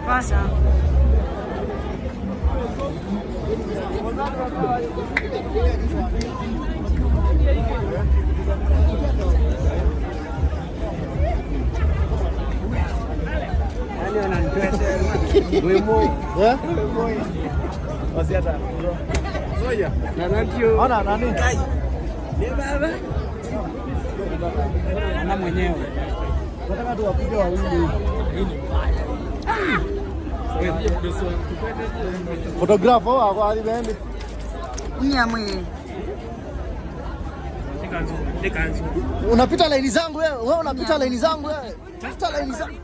Pasa. Ana mwenyewe. Nataka tu wapige wawili. Photographer wako alibendi. Nyamwe. Unapita laini zangu wewe, unapita laini zangu wewe. Tafuta laini zangu.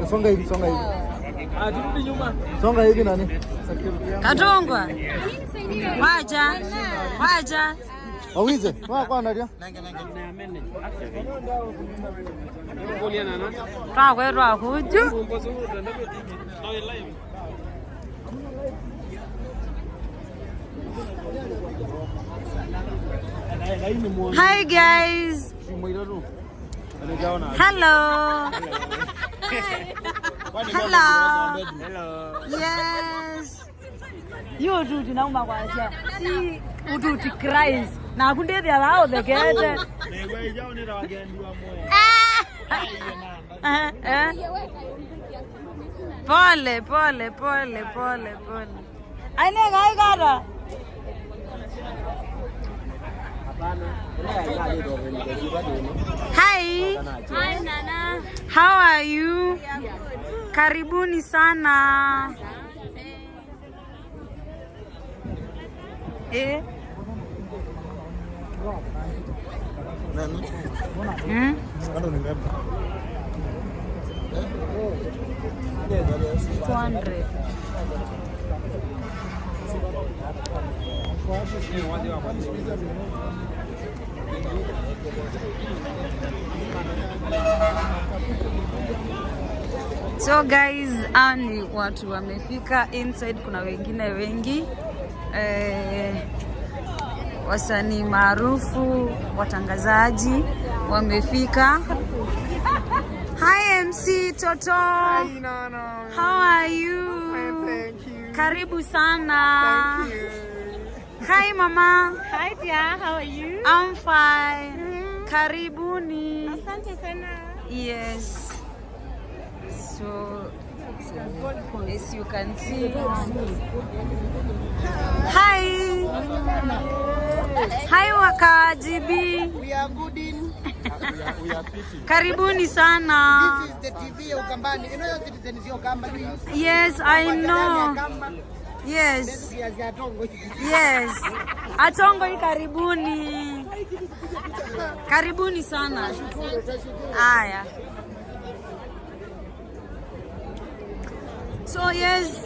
Songa hivi. Turudi nyuma. Songa hivi nani? Katongwa. Waja. Wawize. Kwa ndio. Twa kuju. Hi guys. Hello. Yes. You do tunauma kwa asia. Si ututi Christ. Na kundethi abao thekete. Pole. Aine gai gara. Hi Nana. How are you? Karibuni sana. Bado ni ngapi? 200. So guys, ni watu wamefika inside, kuna wengine wengi wasanii maarufu, watangazaji wamefika. Hi MC Toto. Hi Nana. How are you? Thank you. Karibu sana. Thank you. Hi mama. Hi dear, how are you? I'm fine. Karibuni. Asante sana. Yes. So as you can see. Hi Wakajibi. We are good in. We are Karibuni sana. This is the TV ya Ukambani. You know your citizen is Ukambani. Yes, I know. Yes. Yes. Atongo karibuni. Karibuni sana. Haya. So yes,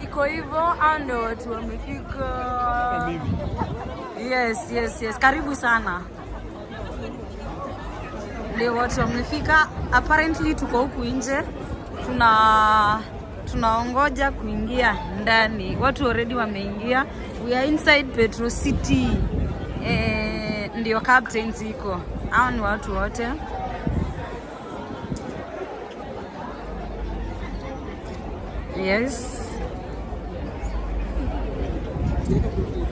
iko hivyo ando watu wamefika. Yes. Karibu sana. Leo watu wamefika. Apparently tuko huku nje. Tunaongoja kuingia ndani. Watu already wameingia. We are inside Petro City. Ndio captains iko. Hao ni watu wote. Yes.